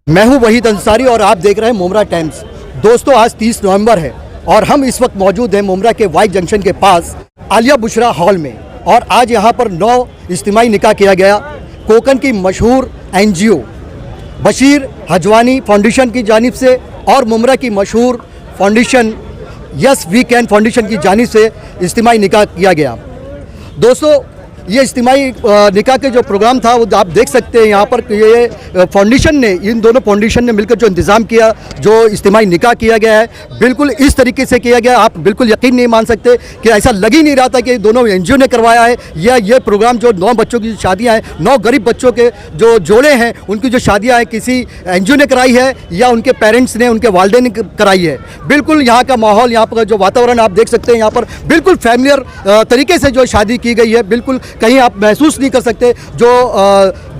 मैं हूं वहीद अंसारी और आप देख रहे हैं मुमरा टाइम्स। दोस्तों, आज 30 नवंबर है और हम इस वक्त मौजूद हैं मुमरा के वाई जंक्शन के पास आलिया बुशरा हॉल में। और आज यहां पर 9 इज्तिमाई निकाह किया गया। कोकन की मशहूर NGO बशीर हजवानी फाउंडेशन की जानिब से और मुमरा की मशहूर foundation yes we can foundation की जानिब से इज्तिमाई निकाह किया गया। दोस्तों, ये इज्तिमाई निकाह के जो प्रोग्राम था वो आप देख सकते हैं यहाँ पर। ये फाउंडेशन ने, इन दोनों फाउंडेशन ने मिलकर जो इंतज़ाम किया, जो इज्तिमाई निकाह किया गया है, बिल्कुल इस तरीके से किया गया। आप बिल्कुल यकीन नहीं मान सकते कि ऐसा लग ही नहीं रहा था कि दोनों NGO ने करवाया है या ये प्रोग्राम जो 9 बच्चों की शादियाँ हैं, 9 गरीब बच्चों के जो जोड़े हैं, उनकी जो शादियाँ हैं किसी NGO ने कराई है या उनके पेरेंट्स ने, उनके वालिदैन ने कराई है। बिल्कुल यहाँ का माहौल, यहाँ पर जो वातावरण आप देख सकते हैं, यहाँ पर बिल्कुल फैमिलियर तरीके से जो शादी की गई है। बिल्कुल कहीं आप महसूस नहीं कर सकते। जो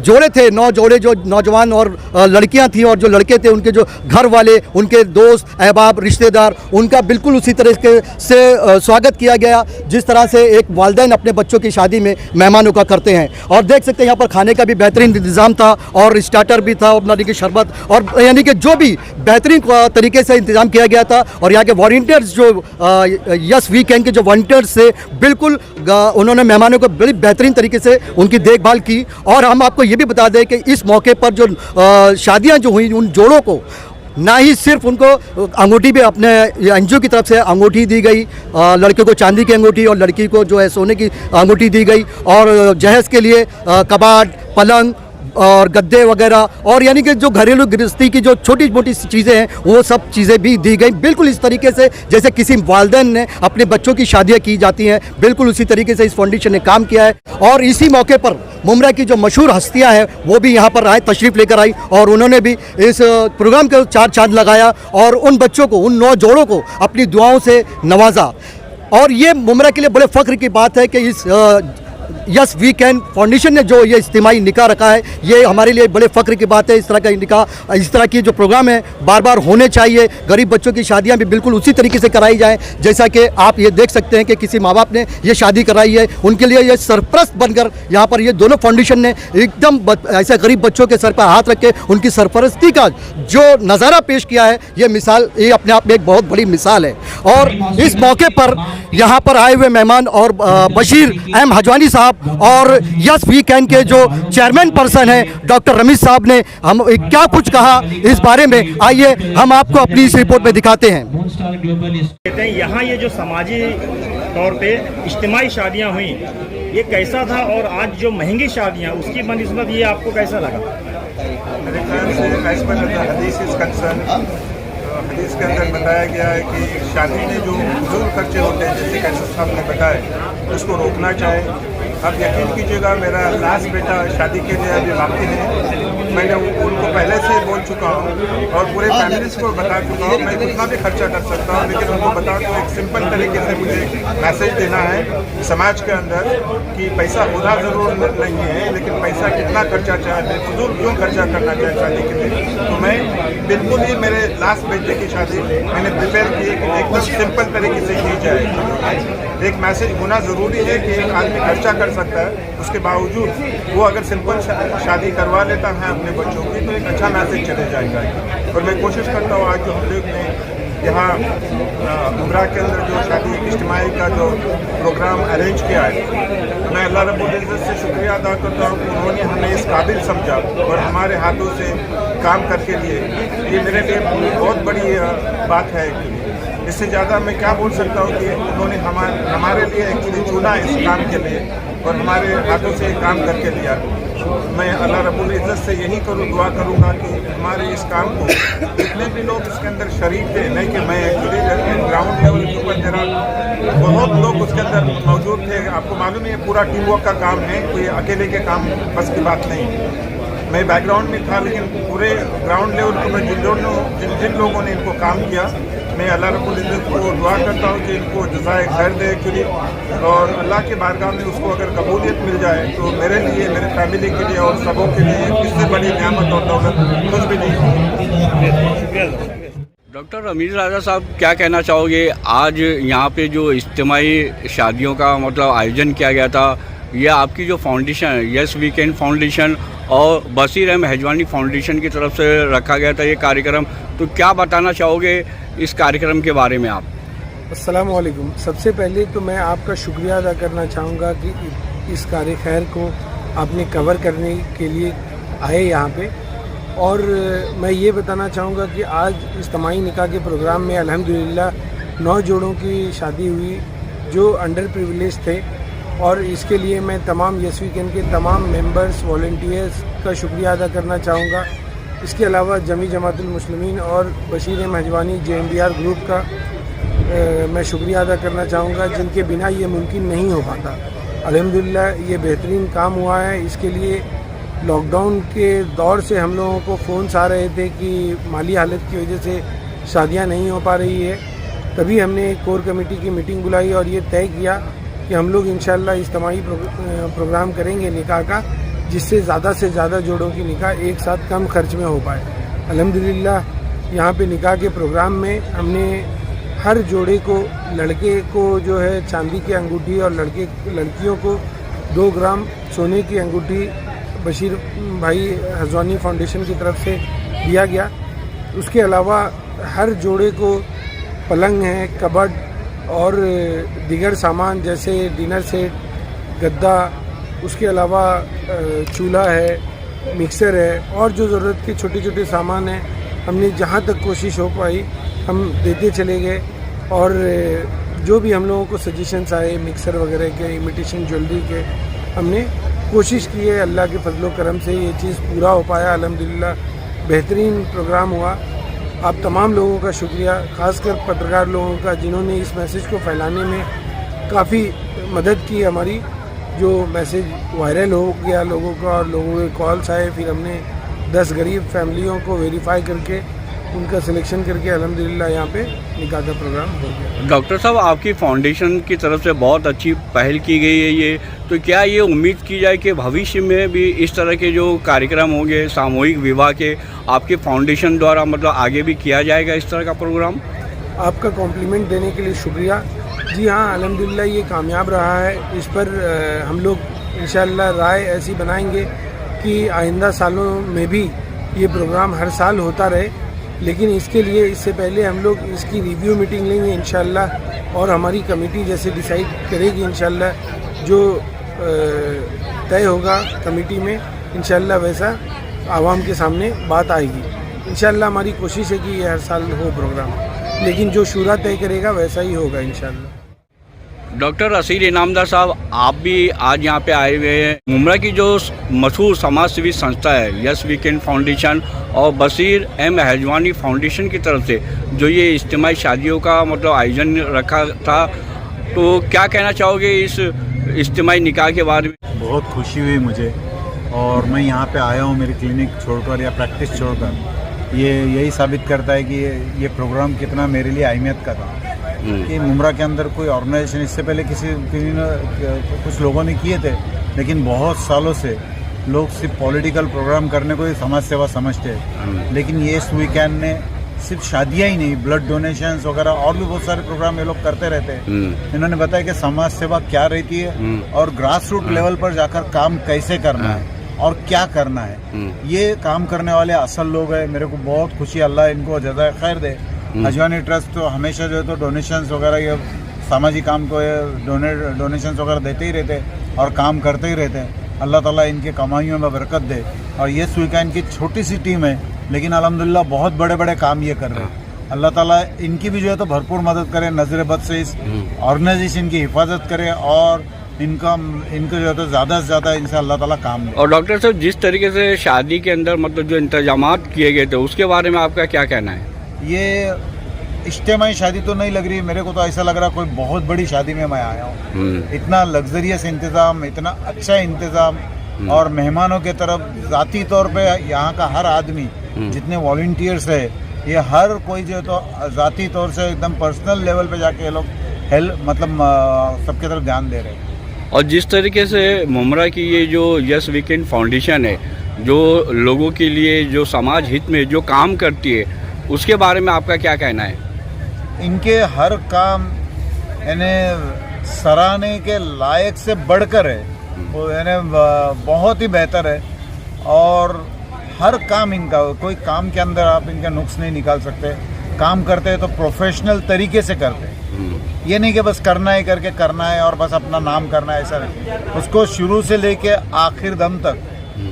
जोड़े थे, 9 जोड़े, जो नौजवान और लड़कियां थी और जो लड़के थे, उनके जो घर वाले, उनके दोस्त अहबाब, रिश्तेदार, उनका बिल्कुल उसी तरीके से स्वागत किया गया जिस तरह से एक वालिदैन अपने बच्चों की शादी में मेहमानों का करते हैं। और देख सकते हैं यहाँ पर खाने का भी बेहतरीन इंतज़ाम था और स्टार्टर भी था, यानी कि शरबत, और यानी कि जो भी बेहतरीन तरीके से इंतज़ाम किया गया था। और यहाँ के वॉलंटियर्स जो यस वी कैन के जो वॉलंटियर्स थे, बिल्कुल उन्होंने मेहमानों को बड़ी बेहतरीन तरीके से उनकी देखभाल की। और हम आपको ये भी बता दें कि इस मौके पर जो शादियां जो हुई, उन जोड़ों को ना ही सिर्फ उनको अंगूठी भी अपने NGO की तरफ से अंगूठी दी गई, लड़के को चांदी की अंगूठी और लड़की को जो है सोने की अंगूठी दी गई, और जहेज़ के लिए कबाड़, पलंग और गद्दे वगैरह, और यानी कि जो घरेलू गृहस्थी की जो छोटी मोटी चीज़ें हैं वो सब चीज़ें भी दी गई। बिल्कुल इस तरीके से जैसे किसी वालिदैन ने अपने बच्चों की शादियाँ की जाती हैं, बिल्कुल उसी तरीके से इस फाउंडेशन ने काम किया है। और इसी मौके पर मुमरा की जो मशहूर हस्तियां हैं वो भी यहाँ पर आए, तशरीफ़ लेकर आई, और उन्होंने भी इस प्रोग्राम के 4 चांद लगाया और उन बच्चों को, उन 9 जोड़ों को अपनी दुआओं से नवाजा। और ये मुमरा के लिए बड़े फ़ख्र की बात है कि इस यस वी कैन फाउंडेशन ने जो ये इज्तिमाई निकाह रखा है, ये हमारे लिए बड़े फ़ख्र की बात है। इस तरह का निकाह, इस तरह की जो प्रोग्राम है बार बार होने चाहिए। गरीब बच्चों की शादियां भी बिल्कुल उसी तरीके से कराई जाएं जैसा कि आप ये देख सकते हैं कि किसी माँ बाप ने ये शादी कराई है, उनके लिए ये सरपरस्त बनकर यहाँ पर ये दोनों फाउंडेशन ने एकदम ऐसे गरीब बच्चों के सर पर हाथ रख के उनकी सरपरस्ती का जो नज़ारा पेश किया है, ये मिसाल, ये अपने आप में एक बहुत बड़ी मिसाल है। और इस मौके पर यहाँ पर आए हुए मेहमान और बशीर M हजवानी साहब और यस वी कैन के जो चेयरमैन पर्सन हैं डॉक्टर रमीज साहब ने हम क्या कुछ कहा इस बारे में, आइए हम आपको अपनी इस रिपोर्ट में दिखाते हैं। कहते हैं यहाँ ये जो समाजी तौर पे इज्तिमाई शादियाँ हुई, ये कैसा था, और आज जो महंगी शादियाँ उसकी बनिस्बत ये आपको कैसा लगा? मेरे ख्याल से हदीस के अंदर बताया गया है कि शादी में जो फजूल खर्चे होते हैं, जैसे कैसर साहब ने बताया, उसको रोकना चाहिए। अब यकीन कीजिएगा, मेरा लास्ट बेटा शादी के लिए अभी बाकी है। मैंने उनको पहले से बोल चुका हूँ और पूरे फैमिलीज को बता चुका हूँ मैं कितना भी खर्चा कर सकता हूँ, लेकिन उनको बता दो एक सिंपल तरीके से मुझे मैसेज देना है समाज के अंदर कि पैसा होना ज़रूर नहीं है, लेकिन पैसा कितना खर्चा चाहिए, फजूल क्यों खर्चा करना चाहिए शादी के लिए। तो मैं बिल्कुल ही मेरे लास्ट बेटे की शादी मैंने प्रिपेयर की कि एकदम सिंपल तरीके से की जाए। एक मैसेज होना ज़रूरी है कि एक आदमी खर्चा कर सकता है, उसके बावजूद वो अगर सिंपल शादी करवा लेता है अपने बच्चों की, तो एक अच्छा मैसेज चले जाएगा। और मैं कोशिश करता हूँ आज जो हम लोग ने यहाँ मुमरा के अंदर जो शादी इज्तिमाई का जो प्रोग्राम अरेंज किया है, मैं अल्लाह रब्बुल इज़्ज़त से शुक्रिया अदा करता हूँ कि उन्होंने हमें इस काबिल समझा और हमारे हाथों से काम करके लिए। ये मेरे लिए बहुत बड़ी बात है। इससे ज़्यादा मैं क्या बोल सकता हूँ कि उन्होंने हमारे लिए एक्चुअली चुना इस काम के लिए और हमारे हाथों से काम करके लिया। मैं अल्लाह रब्बुल इज़्ज़त से यही दुआ करूँगा कि हमारे इस काम को जितने भी लोग इसके अंदर शरीक थे, नहीं कि मैं एक्चुअली ग्राउंड लेवल के ऊपर जरा बहुत लोग उसके अंदर मौजूद थे। आपको मालूम है पूरा टीम वर्क का काम है, कोई अकेले के काम बस की बात नहीं। मैं बैकग्राउंड में था, लेकिन पूरे ग्राउंड लेवल पर जिन लोगों ने इनको काम किया, मैं अल्लाह रब्बुल इज़्ज़त को दुआ करता हूँ कि इनको जज़ाए खैर दे एक्चुअली, और अल्लाह के बारगाह में उसको अगर कबूलियत मिल जाए तो मेरे लिए, मेरे फैमिली के लिए और सबों के लिए इससे बड़ी नियामत और दौलत कुछ भी नहीं होगी। डॉक्टर रमीज राजा साहब, क्या कहना चाहोगे? आज यहाँ पे जो इज्तिमाई शादियों का मतलब आयोजन किया गया था, ये आपकी जो फाउंडेशन है यस वी कैन फाउंडेशन और बशीर अहमद हजवानी फाउंडेशन की तरफ से रखा गया था ये कार्यक्रम, तो क्या बताना चाहोगे इस कार्यक्रम के बारे में आप? अस्सलाम वालेकुम। सबसे पहले तो मैं आपका शुक्रिया अदा करना चाहूँगा कि इस कार्य खैर को आपने कवर करने के लिए आए यहाँ पे। और मैं ये बताना चाहूँगा कि आज इज्तिमाई निकाह के प्रोग्राम में अल्हम्दुलिल्लाह 9 जोड़ों की शादी हुई जो अंडर प्रिविलेज थे, और इसके लिए मैं तमाम यस वीकेंड के तमाम मेंबर्स, वॉलंटियर्स का शुक्रिया अदा करना चाहूँगा। इसके अलावा जमी जमातुल मुस्लिमीन और बशीर अहमद हजवानी JMBR ग्रुप का मैं शुक्रिया अदा करना चाहूँगा, जिनके बिना ये मुमकिन नहीं हो पाता। अल्हम्दुलिल्लाह ये बेहतरीन काम हुआ है। इसके लिए लॉकडाउन के दौर से हम लोगों को फ़ोन्स आ रहे थे कि माली हालत की वजह से शादियां नहीं हो पा रही है, तभी हमने एक कोर कमेटी की मीटिंग बुलाई और ये तय किया कि हम लोग इंशाअल्लाह इज्तिमाई प्रोग्राम करेंगे निकाह का, जिससे ज़्यादा से ज़्यादा जोड़ों की निकाह एक साथ कम खर्च में हो पाए। अल्हम्दुलिल्लाह यहाँ पे निकाह के प्रोग्राम में हमने हर जोड़े को, लड़के को जो है चांदी की अंगूठी और लड़कियों को 2 ग्राम सोने की अंगूठी बशीर भाई हजवानी फाउंडेशन की तरफ से दिया गया। उसके अलावा हर जोड़े को पलंग है, कबर्ड और दीगर सामान जैसे डिनर सेट, गद्दा, उसके अलावा चूल्हा है, मिक्सर है और जो ज़रूरत के छोटे छोटे सामान हैं, हमने जहाँ तक कोशिश हो पाई हम देते चले गए। और जो भी हम लोगों को सजेशंस आए मिक्सर वगैरह के, इमिटेशन ज्वेलरी के, हमने कोशिश की है। अल्लाह के फजलो करम से ये चीज़ पूरा हो पाया। अल्हम्दुलिल्लाह बेहतरीन प्रोग्राम हुआ। आप तमाम लोगों का शुक्रिया, ख़ासकर पत्रकार लोगों का, जिन्होंने इस मैसेज को फैलाने में काफ़ी मदद की। हमारी जो मैसेज वायरल हो गया लोगों का और लोगों के कॉल्स आए, फिर हमने 10 गरीब फैमिलियों को वेरीफाई करके उनका सिलेक्शन करके अल्हम्दुलिल्लाह यहाँ पे निकाह का प्रोग्राम हो गया। डॉक्टर साहब, आपकी फाउंडेशन की तरफ से बहुत अच्छी पहल की गई है ये, तो क्या ये उम्मीद की जाए कि भविष्य में भी इस तरह के जो कार्यक्रम होंगे सामूहिक विवाह के, आपके फाउंडेशन द्वारा मतलब आगे भी किया जाएगा इस तरह का प्रोग्राम? आपका कॉम्प्लीमेंट देने के लिए शुक्रिया। जी हाँ, अल्हम्दुलिल्लाह ये कामयाब रहा है। इस पर हम लोग इंशाअल्लाह राय ऐसी बनाएंगे कि आइंदा सालों में भी ये प्रोग्राम हर साल होता रहे, लेकिन इसके लिए इससे पहले हम लोग इसकी रिव्यू मीटिंग लेंगे इंशाअल्लाह, और हमारी कमेटी जैसे डिसाइड करेगी इंशाअल्लाह, जो तय होगा कमेटी में इंशाअल्लाह वैसा आवाम के सामने बात आएगी। इंशाअल्लाह हमारी कोशिश है कि ये हर साल हो प्रोग्राम, लेकिन जो शूरा तय करेगा वैसा ही होगा इंशाअल्लाह। डॉक्टर असीर इनामदार साहब, आप भी आज यहाँ पे आए हुए हैं। मुमरा की जो मशहूर समाज सेवी संस्था है यस वीकेंड फाउंडेशन और बशीर अहमद हजवानी फाउंडेशन की तरफ से जो ये इज्तिमाई शादियों का मतलब आयोजन रखा था, तो क्या कहना चाहोगे इस इज्तिमाई निकाह के बारे में? बहुत खुशी हुई मुझे, और मैं यहाँ पे आया हूँ मेरी क्लिनिक छोड़कर या प्रैक्टिस छोड़कर। ये यही साबित करता है कि ये प्रोग्राम कितना मेरे लिए अहमियत का था कि मुमरा के अंदर कोई ऑर्गेनाइजेशन इससे पहले कुछ लोगों ने किए थे, लेकिन बहुत सालों से लोग सिर्फ पॉलिटिकल प्रोग्राम करने को ही समाज सेवा समझते हैं। लेकिन ये इस वीकेंड ने सिर्फ शादियां ही नहीं, ब्लड डोनेशंस वगैरह और भी बहुत सारे प्रोग्राम ये लोग करते रहते हैं। इन्होंने बताया कि समाज सेवा क्या रहती है और ग्रास रूट लेवल पर जाकर काम कैसे करना है और क्या करना है। ये काम करने वाले असल लोग हैं। मेरे को बहुत खुशी, अल्लाह इनको जज़ाए खैर दे। हजवानी ट्रस्ट तो हमेशा जो है तो डोनेशंस वगैरह ये सामाजिक काम को डोनेशंस वगैरह देते ही रहते हैं और काम करते ही रहते हैं। अल्लाह ताला इनके कमाइयों में बरकत दे। और ये वीकेंड की छोटी सी टीम है, लेकिन अल्हम्दुलिल्लाह बहुत बड़े बड़े काम ये कर रहे हैं। अल्लाह ताला इनकी भी जो है तो भरपूर मदद करे, नजर बद से इस ऑर्गेनाइजेशन की हिफाजत करे और इनको जो है तो ज़्यादा से ज़्यादा इनसे अल्लाह ताला काम दे। और डॉक्टर साहब, जिस तरीके से शादी के अंदर मतलब जो इंतजामात किए गए थे उसके बारे में आपका क्या कहना है? ये इज्तिमाई शादी तो नहीं लग रही, मेरे को तो ऐसा लग रहा कोई बहुत बड़ी शादी में मैं आया हूँ। इतना लग्जरियस इंतज़ाम, इतना अच्छा इंतज़ाम, और मेहमानों के तरफ ज़ाती तौर पे यहाँ का हर आदमी, जितने वॉलंटियर्स है, ये हर कोई जो है तो ज़ाती तौर से एकदम पर्सनल लेवल पे जाके ये लोग मतलब सबके तरफ ध्यान दे रहे हैं। और जिस तरीके से मुमरा की ये जो यस वीकेंड फाउंडेशन है, जो लोगों के लिए जो समाज हित में जो काम करती है, उसके बारे में आपका क्या कहना है? इनके हर काम यानी सराहने के लायक से बढ़कर है, वो यानी बहुत ही बेहतर है। और हर काम इनका, कोई काम के अंदर आप इनका नुक्स नहीं निकाल सकते। काम करते हैं तो प्रोफेशनल तरीके से करते हैं, ये नहीं कि बस करना है करके करना है और बस अपना नाम करना है, ऐसा नहीं। उसको शुरू से लेके आखिर दम तक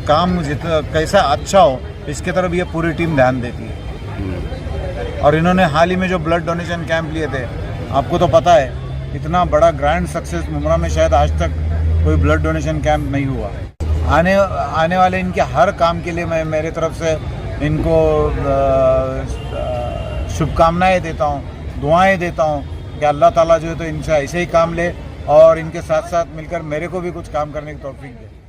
काम जितना कैसा अच्छा हो इसके तरफ ये पूरी टीम ध्यान देती है। और इन्होंने हाल ही में जो ब्लड डोनेशन कैंप लिए थे, आपको तो पता है इतना बड़ा ग्रैंड सक्सेस मुमरा में शायद आज तक कोई ब्लड डोनेशन कैंप नहीं हुआ। आने वाले इनके हर काम के लिए मैं मेरे तरफ से इनको शुभकामनाएं देता हूँ, दुआएं देता हूँ कि अल्लाह ताला जो है तो इनसे ऐसे ही काम ले और इनके साथ साथ मिलकर मेरे को भी कुछ काम करने की तौफीक दे।